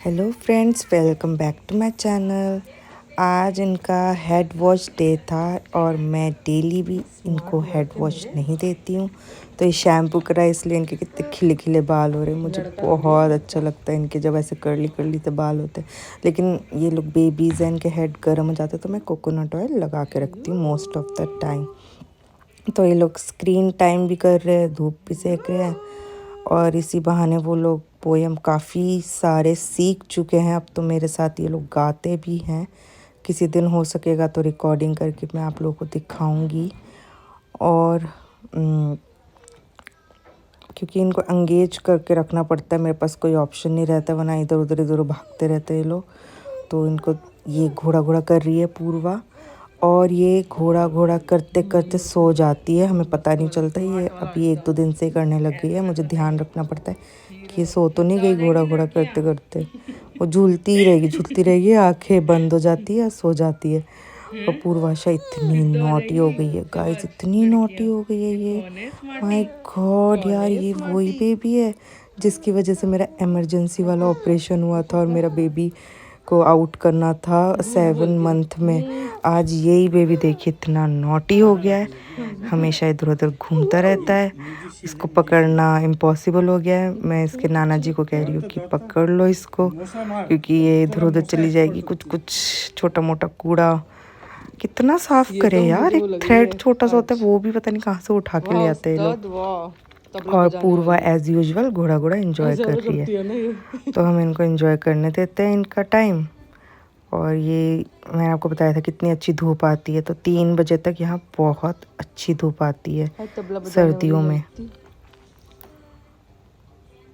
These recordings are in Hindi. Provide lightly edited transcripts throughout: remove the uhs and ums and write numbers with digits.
Hello friends, welcome back to my channel. आज इनका हेड वॉश डे था और मैं डेली भी इनको हेड वॉश नहीं देती हूँ, तो ये शैम्पू करा इसलिए इनके कितने खिले खिले बाल हो रहे हैं। मुझे बहुत अच्छा लगता है इनके जब ऐसे कर्ली कर्ली से बाल होते हैं। लेकिन ये लोग बेबीज़ हैं, इनके हेड गर्म हो जाते हैं, तो मैं कोकोनट ऑयल लगा के रखती हूँ मोस्ट ऑफ द टाइम। तो ये लोग स्क्रीन टाइम भी कर रहे हैं, धूप भी सेक रहे हैं और इसी बहाने वो लोग पोएम काफ़ी सारे सीख चुके हैं। अब तो मेरे साथ ये लोग गाते भी हैं। किसी दिन हो सकेगा तो रिकॉर्डिंग करके मैं आप लोगों को दिखाऊंगी। और क्योंकि इनको एंगेज करके रखना पड़ता है, मेरे पास कोई ऑप्शन नहीं रहता, वरना इधर उधर भागते रहते हैं ये लोग। तो इनको ये घोड़ा घोड़ा कर रही है पूर्वा, और ये घोड़ा घोड़ा करते करते सो जाती है, हमें पता नहीं चलता। ये अभी 1-2 दिन से करने लग गई है, मुझे ध्यान रखना पड़ता है कि ये सो तो नहीं गई घोड़ा घोड़ा करते करते। वो झूलती रहेगी, आंखें बंद हो जाती है, सो जाती है। और पूर्वाशा इतनी नॉटी हो गई है गाइस, इतनी नॉटी हो गई है ये, माय गॉड यार। ये वही बेबी है जिसकी वजह से मेरा इमरजेंसी वाला ऑपरेशन हुआ था और मेरा बेबी को आउट करना था 7 मंथ में। आज यही बेबी देखिए इतना नॉटी हो गया है, हमेशा इधर उधर घूमता रहता है। इसको पकड़ना इम्पॉसिबल हो गया है। मैं इसके नाना जी को कह रही हूँ कि पकड़ लो इसको, क्योंकि ये इधर उधर चली जाएगी। कुछ कुछ छोटा मोटा कूड़ा कितना साफ करे यार। एक थ्रेड छोटा सा होता है, वो भी पता नहीं कहाँ से उठा के ले आते हैं लोग। और पूर्वा एज यूजुअल घोड़ा घोड़ा एंजॉय कर रही है, तो हम इनको एंजॉय करने देते हैं इनका टाइम। और ये मैंने आपको बताया था कितनी अच्छी धूप आती है, तो 3 बजे तक यहाँ बहुत अच्छी धूप आती है सर्दियों में।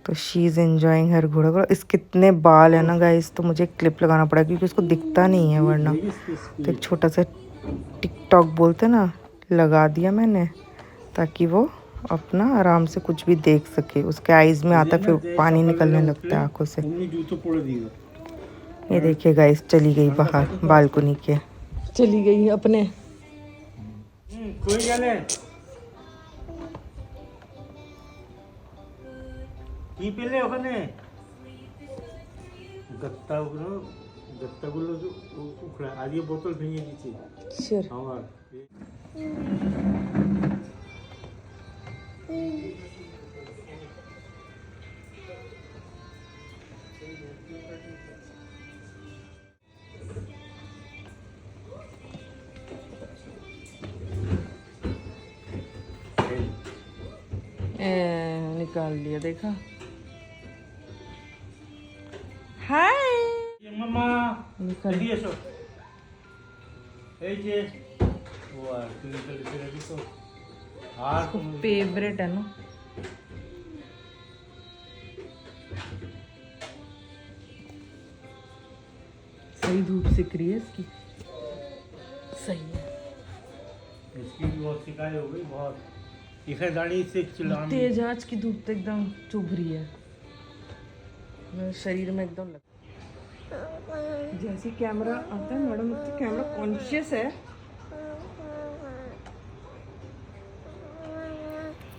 तो शी इज़ एंजॉइंग हर घोड़ा घोड़ा। इस कितने बाल है ना गाइस, तो मुझे क्लिप लगाना पड़ा क्योंकि उसको दिखता नहीं है वरना। तो एक छोटा सा टिकटॉक बोलते ना, लगा दिया मैंने ताकि वो अपना आराम से कुछ भी देख सके। उसके आईज में आता फिर पानी निकलने लगता है आंखों से। ये देखिए गाइस, चली गई बाहर बालकनी के, चली गई अपने। কি পেলে ওখানে গাত্তাগুলো উখড়া আজকে বোতল ভেঙে দিয়েছি আমার। निकाल लिया, देखा। हाय মামা निकाल এদিকে এসো। এই যে ও আর তুমি চলে রেডি তো আর फेवरेट है ना। सही धूप सिक रही है इसकी, सही है। इसकी बहुत शिकायत हो गई, बहुत इधर गाड़ी से चलाना तेज आज की धूप तो एकदम चुभ रही है, मेरे शरीर में एकदम लग। जैसे कैमरा आता है मैडम, कैमरा कॉन्शियस है।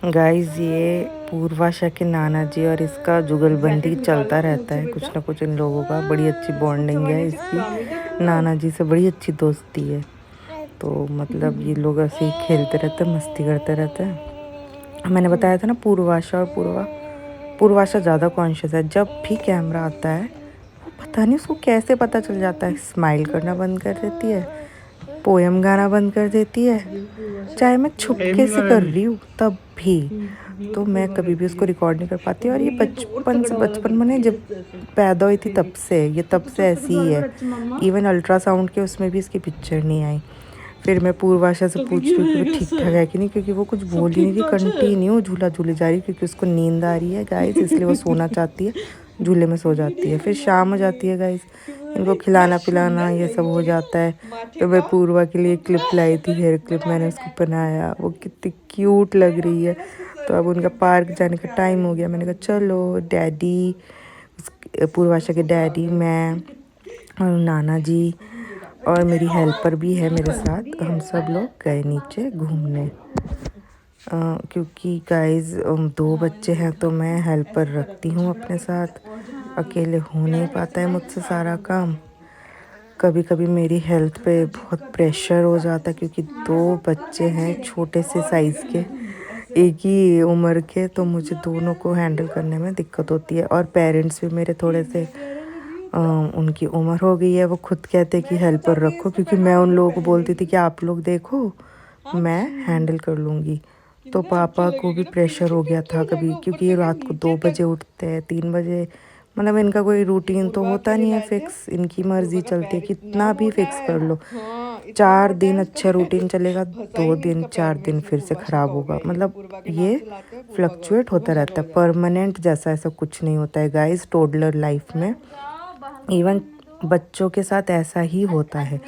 गाइस ये पूर्वाशा के नाना जी और इसका जुगलबंदी चलता रहता है, कुछ ना कुछ इन लोगों का। बड़ी अच्छी बॉन्डिंग है इसकी, नाना जी से बड़ी अच्छी दोस्ती है। तो मतलब ये लोग ऐसे ही खेलते रहते हैं, मस्ती करते रहते हैं। मैंने बताया था ना पूर्वाशा और पूर्वाशा ज़्यादा कॉन्शियस है। जब भी कैमरा आता है वो पता नहीं उसको कैसे पता चल जाता है, स्माइल करना बंद कर देती है, पोएम गाना बंद कर देती है, चाहे मैं छुपके से कर रही हूँ तब भी। तो मैं कभी भी उसको रिकॉर्ड नहीं कर पाती। और ये बचपन में जब पैदा हुई थी तब से ऐसी ही है। इवन अल्ट्रासाउंड के उसमें भी इसकी पिक्चर नहीं आई। फिर मैं पूर्वाशा से पूछ रही हूँ कि वो ठीक ठाक है कि नहीं, क्योंकि वो कुछ बोल ही नहीं रही, कंटिन्यू झूला झूले जा रही, क्योंकि उसको नींद आ रही है गाइस, इसलिए वो सोना चाहती है, झूले में सो जाती है। फिर शाम हो जाती है गाइस, इनको खिलाना पिलाना ये सब हो जाता है। तो मैं पूर्वा के लिए क्लिप लाई थी, हेयर क्लिप मैंने उसको बनाया, वो कितनी क्यूट लग रही है। तो अब उनका पार्क जाने का टाइम हो गया, मैंने कहा चलो डैडी, पूर्वाशा के डैडी, मैं और नाना जी और मेरी हेल्पर भी है मेरे साथ, हम सब लोग गए नीचे घूमने। क्योंकि गाइस 2 बच्चे हैं तो मैं हेल्पर रखती हूँ अपने साथ, अकेले हो नहीं पाता है मुझसे सारा काम। कभी कभी मेरी हेल्थ पे बहुत प्रेशर हो जाता है क्योंकि 2 बच्चे हैं छोटे से साइज़ के, एक ही उम्र के, तो मुझे दोनों को हैंडल करने में दिक्कत होती है। और पेरेंट्स भी मेरे थोड़े से उनकी उम्र हो गई है, वो खुद कहते हैं कि हेल्पर रखो, क्योंकि मैं उन लोगों को बोलती थी कि आप लोग देखो मैं हैंडल कर लूँगी। तो पापा को भी प्रेशर हो गया था कभी, क्योंकि ये रात को 2 बजे उठते हैं, 3 बजे, मतलब इनका कोई रूटीन तो होता नहीं है फिक्स, इनकी मर्जी चलती है, कितना भी फिक्स कर लो। 4 दिन अच्छा रूटीन चलेगा, 2 दिन 4 दिन फिर से ख़राब होगा, मतलब ये फ्लक्चुएट होता रहता है, परमानेंट जैसा ऐसा कुछ नहीं होता है गाइस टोडलर लाइफ में। इवन बच्चों के साथ ऐसा ही होता है,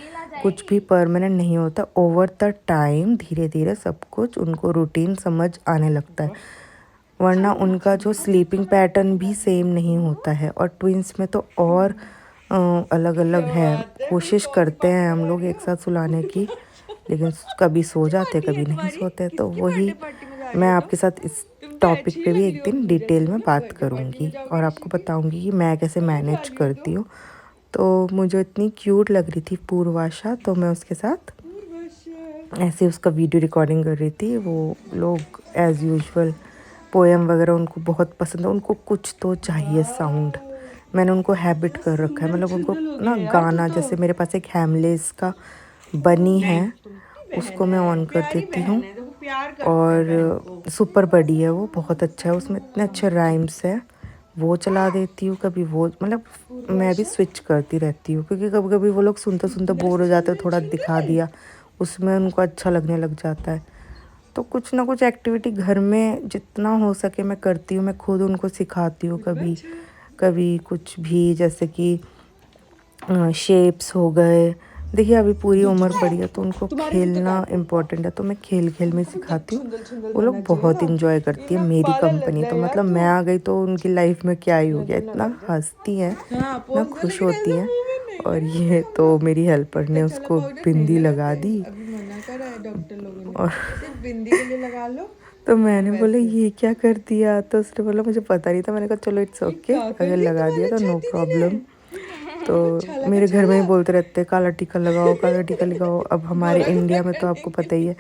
कुछ भी परमानेंट नहीं होता। ओवर द टाइम धीरे धीरे सब कुछ उनको रूटीन समझ आने लगता है, वरना उनका जो स्लीपिंग पैटर्न भी सेम नहीं होता है। और ट्विंस में तो और अलग अलग है। कोशिश करते हैं हम लोग एक साथ सुलाने की, लेकिन कभी सो जाते कभी नहीं सोते। तो वही मैं आपके साथ इस टॉपिक पे भी एक दिन डिटेल में बात करूँगी और आपको बताऊँगी कि मैं कैसे मैनेज करती हूँ। तो मुझे इतनी क्यूट लग रही थी पूर्वाशा, तो मैं उसके साथ ऐसे उसका वीडियो रिकॉर्डिंग कर रही थी। वो लोग एज़ यूजुअल पोएम वगैरह उनको बहुत पसंद है, उनको कुछ तो चाहिए साउंड। मैंने उनको हैबिट कर रखा है, मतलब उनको ना गाना, जैसे मेरे पास एक हैमलेस का बनी है, उसको मैं ऑन कर देती हूँ। और सुपर बडी है, वो बहुत अच्छा है, उसमें इतने अच्छे राइम्स है, वो चला देती हूँ कभी। वो मतलब मैं भी स्विच करती रहती हूँ, क्योंकि कभी कभी वो लोग सुनते सुनते बोर हो जाते हैं, थोड़ा दिखा दिया उसमें उनको अच्छा लगने लग जाता है। तो कुछ ना कुछ एक्टिविटी घर में जितना हो सके मैं करती हूँ। मैं खुद उनको सिखाती हूँ, कभी कभी कुछ भी, जैसे कि शेप्स हो गए। देखिए अभी पूरी उम्र पड़ी है तो उनको खेलना इम्पोर्टेंट है, तो मैं खेल खेल में सिखाती हूँ। वो लोग बहुत इंजॉय करती है मेरी कंपनी, तो मतलब मैं आ गई तो उनकी लाइफ में क्या ही हो गया, इतना हंसती हैं, इतना खुश होती हैं। और ये तो मेरी हेल्पर ने उसको बिंदी लगा दी, और तो मैंने बोला ये क्या कर दिया, तो उसने बोला मुझे पता नहीं था। मैंने कहा चलो इट्स ओके, अगर लगा दिया तो नो प्रॉब्लम। तो मेरे घर में ही बोलते रहते हैं काला टीका लगाओ, काला टीका लगाओ। अब हमारे इंडिया में तो आपको पता ही है,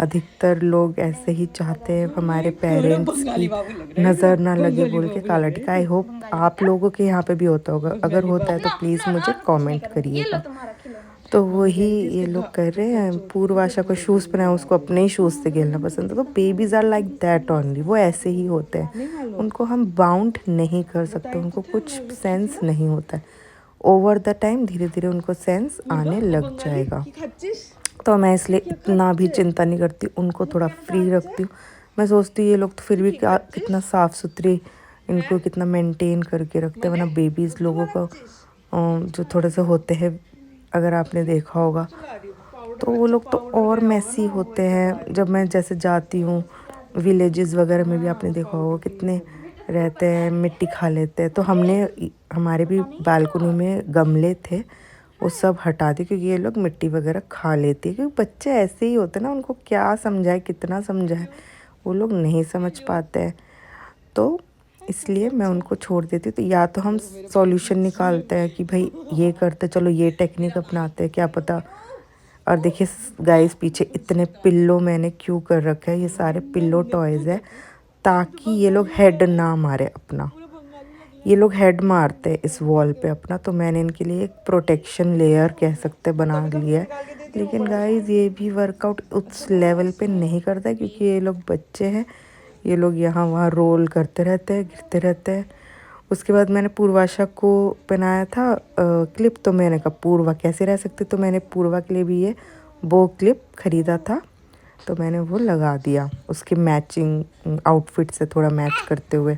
अधिकतर लोग ऐसे ही चाहते हैं हमारे पेरेंट्स की नज़र ना लगे बोल के काला टीका। आई होप आप लोगों के यहाँ पे भी होता होगा, अगर होता है तो प्लीज़ मुझे कमेंट करिएगा। तो वही ये लोग कर रहे हैं। पूर्वाशा को शूज़ पहनाए, उसको अपने ही शूज़ से खेलना पसंद है। तो babies are like that only, वो ऐसे ही होते हैं, उनको हम बाउंड नहीं कर सकते, उनको कुछ सेंस नहीं होता है। ओवर द टाइम धीरे धीरे उनको सेंस आने लग जाएगा। तो मैं इसलिए इतना भी चिंता नहीं करती, उनको थोड़ा फ्री रखती हूँ। मैं सोचती हूँ ये लोग तो फिर भी कितना साफ़ सुथरे, इनको कितना मेंटेन करके रखते हैं, वरना बेबीज़ लोगों को जो थोड़े से होते हैं, अगर आपने देखा होगा, तो वो लोग तो और मैसी होते हैं। जब मैं जैसे जाती हूँ विलेजेस वगैरह में भी, आपने देखा होगा कितने रहते हैं, मिट्टी खा लेते हैं। तो हमारे भी बालकनी में गमले थे, वो सब हटा दिए, क्योंकि ये लोग मिट्टी वगैरह खा लेती है। क्योंकि बच्चे ऐसे ही होते हैं ना, उनको क्या समझाए कितना समझाए, वो लोग नहीं समझ पाते हैं। तो इसलिए मैं उनको छोड़ देती हूँ। तो या तो हम सॉल्यूशन निकालते हैं कि भाई ये करते, चलो ये टेक्निक अपनाते हैं, क्या पता। और देखिए गाइस पीछे इतने पिल्लो मैंने क्यों कर रखे हैं, ये सारे पिल्लो टॉयज़ है ताकि ये लोग हेड ना मारे अपना। ये लोग हेड मारते हैं इस वॉल पे अपना, तो मैंने इनके लिए एक प्रोटेक्शन लेयर कह सकते बना लिया है। लेकिन गाइस ये भी वर्कआउट उस लेवल पे नहीं करता है, क्योंकि ये लोग बच्चे हैं, ये लोग यहाँ वहाँ रोल करते रहते हैं, गिरते रहते हैं। उसके बाद मैंने पूर्वाशा को पहनाया था क्लिप, तो मैंने कहा पूर्वा कैसे रह सकती, तो मैंने पूर्वा के लिए भी ये बो क्लिप ख़रीदा था, तो मैंने वो लगा दिया उसके मैचिंग आउटफिट से थोड़ा मैच करते हुए।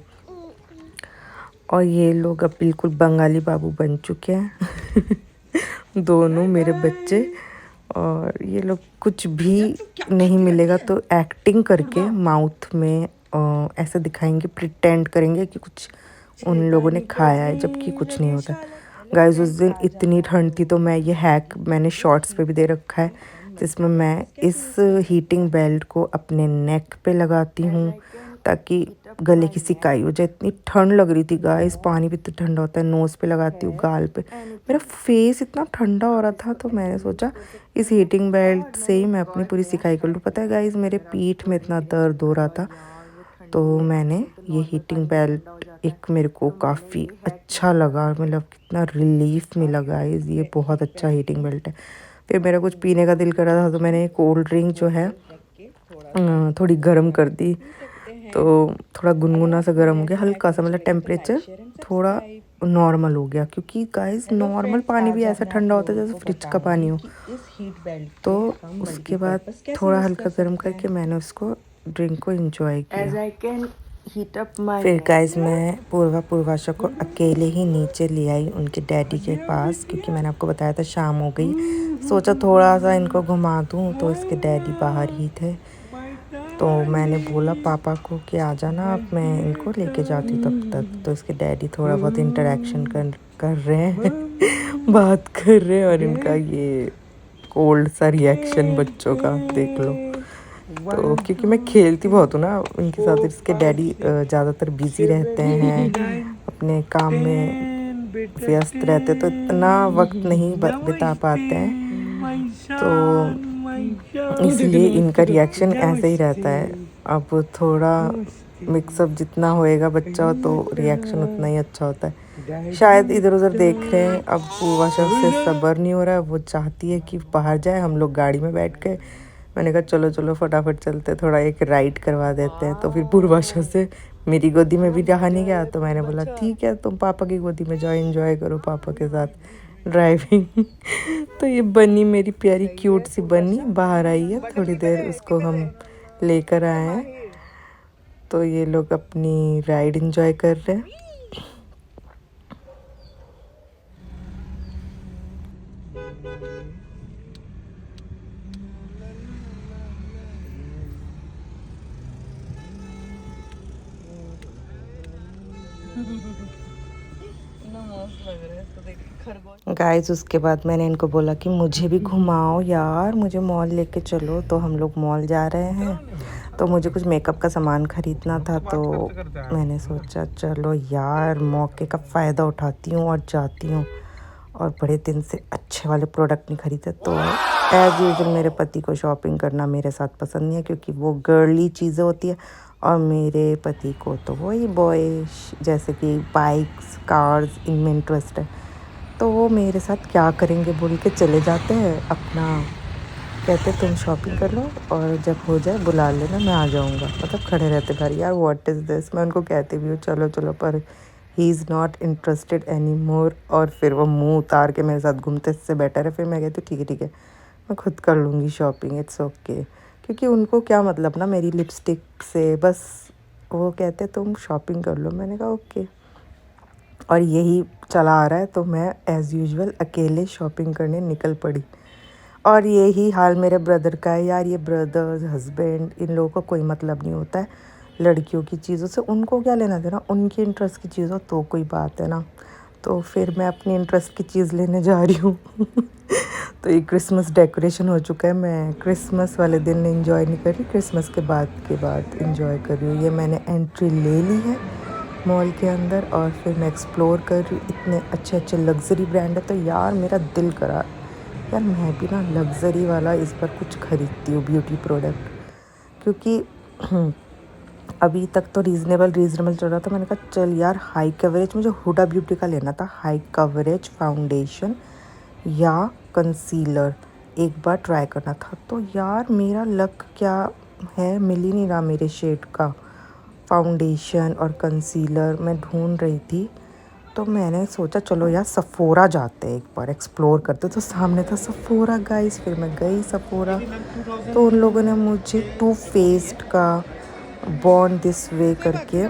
और ये लोग अब बिल्कुल बंगाली बाबू बन चुके हैं दोनों मेरे बच्चे। और ये लोग कुछ भी नहीं मिलेगा तो एक्टिंग करके माउथ में ऐसा दिखाएंगे, प्रिटेंड करेंगे कि कुछ उन लोगों ने खाया है, जबकि कुछ नहीं होता। गाइस उस दिन इतनी ठंड थी, तो मैं ये हैक मैंने शॉर्ट्स पे भी दे रखा है, जिसमें मैं इस हीटिंग बेल्ट को अपने नेक पे लगाती हूँ ताकि गले की सिकाई हो जाए। इतनी ठंड लग रही थी गाइस, पानी भी इतना ठंडा होता है, नोज़ पे लगाती हूँ, गाल पे, मेरा फेस इतना ठंडा हो रहा था। तो मैंने सोचा इस हीटिंग बेल्ट से ही मैं अपनी पूरी सिकाई कर लूँ। पता है गाइस, मेरे पीठ में इतना दर्द हो रहा था, तो मैंने ये हीटिंग बेल्ट एक मेरे को काफ़ी अच्छा लगा, मतलब कितना रिलीफ मिला गाइस, ये बहुत अच्छा हीटिंग बेल्ट है। फिर मेरा कुछ पीने का दिल कर रहा था, तो मैंने कोल्ड ड्रिंक जो है थोड़ी गर्म कर दी, तो थोड़ा गुनगुना सा गर्म हो गया, हल्का सा, मतलब टेम्परेचर थोड़ा नॉर्मल हो गया। क्योंकि गाइस नॉर्मल पानी भी ऐसा ठंडा होता है जैसे फ्रिज का पानी हो। तो उसके बाद थोड़ा हल्का गर्म करके मैंने उसको ड्रिंक को एंजॉय किया। फिर गाइस मैं पूर्वाशा को अकेले ही नीचे ले आई उनके डैडी के पास, क्योंकि मैंने आपको बताया था शाम हो गई। सोचा थोड़ा सा इनको घुमा दूँ, तो इसके डैडी बाहर ही थे। तो मैंने बोला पापा को कि आ जाना आप, मैं इनको लेके जाती हूँ तब तक। तो इसके डैडी थोड़ा बहुत इंटरेक्शन कर रहे हैं बात कर रहे हैं, और इनका ये कोल्ड सा रिएक्शन बच्चों का देख लो। तो क्योंकि मैं खेलती बहुत हूँ ना उनके साथ, इसके डैडी ज़्यादातर बिजी रहते हैं, अपने काम में व्यस्त रहते, तो इतना वक्त नहीं बिता पाते हैं। तो इसलिए इनका रिएक्शन ऐसे ही रहता है। अब थोड़ा मिक्सअप जितना होएगा बच्चा, तो रिएक्शन उतना ही अच्छा होता है। शायद इधर उधर देख रहे हैं। अब पूर्वाशा से सब्र नहीं हो रहा है, वो चाहती है कि बाहर जाए। हम लोग गाड़ी में बैठ गए, मैंने कहा चलो चलो फटाफट चलते, थोड़ा एक राइड करवा देते हैं। तो फिर पूर्वाशा से मेरी गोदी में भी रहा नहीं गया, तो मैंने बोला ठीक है तुम पापा की गोदी में जाओ, एंजॉय करो पापा के साथ ड्राइविंग। तो ये बनी मेरी प्यारी क्यूट सी बनी बाहर आई है, थोड़ी देर उसको हम लेकर आए हैं। तो ये लोग अपनी राइड एंजॉय कर रहे हैं। गाइस उसके बाद मैंने इनको बोला कि मुझे भी घुमाओ यार, मुझे मॉल लेके चलो। तो हम लोग मॉल जा रहे हैं। तो मुझे कुछ मेकअप का सामान ख़रीदना था, तो मैंने सोचा चलो यार मौके का फ़ायदा उठाती हूँ और जाती हूँ। और बड़े दिन से अच्छे वाले प्रोडक्ट नहीं खरीदे। तो एज़ यूजुअल मेरे पति को शॉपिंग करना मेरे साथ पसंद नहीं है, क्योंकि वो गर्ली चीज़ें होती है, और मेरे पति को तो वही बॉयश जैसे कि बाइक्स कार्स इनमें इंटरेस्ट है। तो वो मेरे साथ क्या करेंगे बोल के चले जाते हैं अपना, कहते तुम शॉपिंग कर लो और जब हो जाए बुला लेना, मैं आ जाऊँगा। मतलब खड़े रहते घर, यार व्हाट इज़ दिस। मैं उनको कहती भी हूँ चलो चलो, पर he is not interested any more. और फिर वो मुँह उतार के मेरे साथ घूमते, इससे बेटर है फिर मैं कहती हूँ ठीक है मैं खुद कर लूँगी शॉपिंग, इट्स ओके। क्योंकि उनको क्या मतलब ना मेरी लिपस्टिक से, बस वो कहते तुम शॉपिंग कर लो। मैंने कहा ओके। और यही चला आ रहा है, तो मैं एज़ यूजुअल अकेले शॉपिंग करने निकल पड़ी। और यही हाल मेरे ब्रदर का है यार। ये ब्रदर्स हस्बैंड इन लोगों को कोई मतलब नहीं होता है लड़कियों की चीज़ों से, उनको क्या लेना देना, उनकी इंटरेस्ट की चीज़ हो तो कोई बात है ना। तो फिर मैं अपनी इंटरेस्ट की चीज़ लेने जा रही हूँ। तो ये क्रिसमस डेकोरेशन हो चुका है, मैं क्रिसमस वाले दिन इंजॉय नहीं कर रही, क्रिसमस के बाद इंजॉय कर रही हूँ। ये मैंने एंट्री ले ली है मॉल के अंदर, और फिर मैं एक्सप्लोर कर रही हूँ। इतने अच्छे अच्छे लग्जरी ब्रांड है, तो यार मेरा दिल करा यार मैं भी ना लग्जरी वाला इस बार कुछ खरीदती हूँ ब्यूटी प्रोडक्ट। क्योंकि अभी तक तो रीज़नेबल चल रहा था। मैंने कहा चल यार हाई कवरेज, मुझे हुडा ब्यूटी का लेना था, हाई कवरेज फाउंडेशन या कंसीलर एक बार ट्राई करना था। तो यार मेरा लक क्या है, मिल ही नहीं रहा मेरे शेड का फाउंडेशन और कंसीलर मैं ढूंढ रही थी। तो मैंने सोचा चलो यार सफ़ोरा जाते हैं, एक बार एक्सप्लोर करते। तो सामने था सफ़ोरा गाइस, फिर मैं गई सफ़ोरा। तो उन लोगों ने मुझे टू फेस्ड का बॉर्न दिस वे करके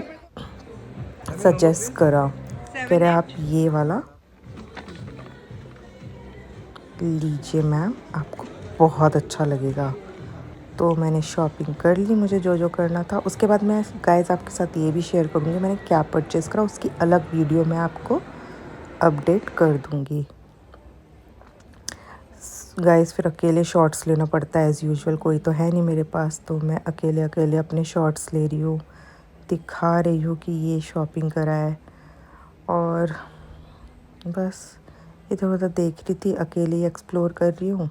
सजेस्ट करा, कह रहे आप ये वाला लीजिए मैम, आपको बहुत अच्छा लगेगा। तो मैंने शॉपिंग कर ली मुझे जो जो करना था। उसके बाद मैं गाइस आपके साथ ये भी शेयर करूँगी मैंने क्या परचेज़ करा, उसकी अलग वीडियो मैं आपको अपडेट कर दूँगी। गाइस फिर अकेले शॉर्ट्स लेना पड़ता है एज़ यूजुअल, कोई तो है नहीं मेरे पास, तो मैं अकेले अपने शॉर्ट्स ले रही हूँ। दिखा रही हूँ कि ये शॉपिंग करा है। और बस इधर उधर देख रही थी, अकेली एक्सप्लोर कर रही हूँ।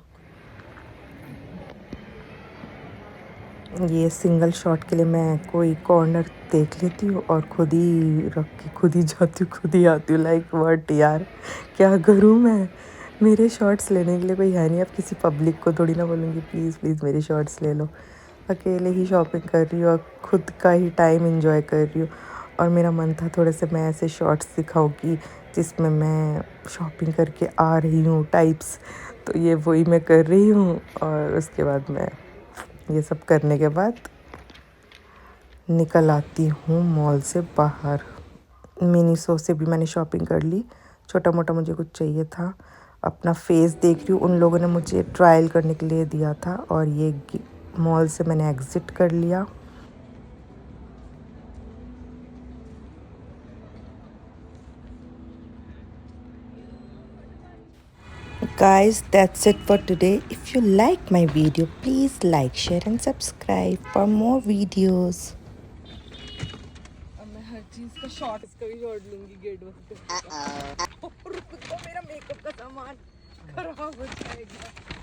ये सिंगल शॉट के लिए मैं कोई कॉर्नर देख लेती हूँ और खुद ही रख के खुद ही जाती हूँ, खुद ही आती हूँ। लाइक व्हाट यार, क्या करूँ मैं? मेरे शॉट्स लेने के लिए कोई है नहीं। अब किसी पब्लिक को थोड़ी ना बोलूँगी प्लीज़ प्लीज़ मेरे शॉट्स ले लो। अकेले ही शॉपिंग कर रही हूँ और खुद का ही टाइम एंजॉय कर रही हूँ। और मेरा मन था थोड़े से मैं ऐसे शॉर्ट्स दिखाऊँगी जिसमें मैं शॉपिंग करके आ रही हूँ टाइप्स। तो ये वही मैं कर रही हूँ। और उसके बाद मैं ये सब करने के बाद निकल आती हूँ मॉल से बाहर। मिनीसो से भी मैंने शॉपिंग कर ली, छोटा मोटा मुझे कुछ चाहिए था। अपना फेस देख रही हूँ, उन लोगों ने मुझे ट्रायल करने के लिए दिया था। और ये मॉल से मैंने एग्ज़िट कर लिया। Guys, that's it for today. If you like my video, please like, share and subscribe for more videos. अब मैं हर चीज का शॉर्ट, इसका भी शॉर्ट लूंगी गेट बंद करके। और रुको, मेरा मेकअप का सामान खराब हो जाएगा।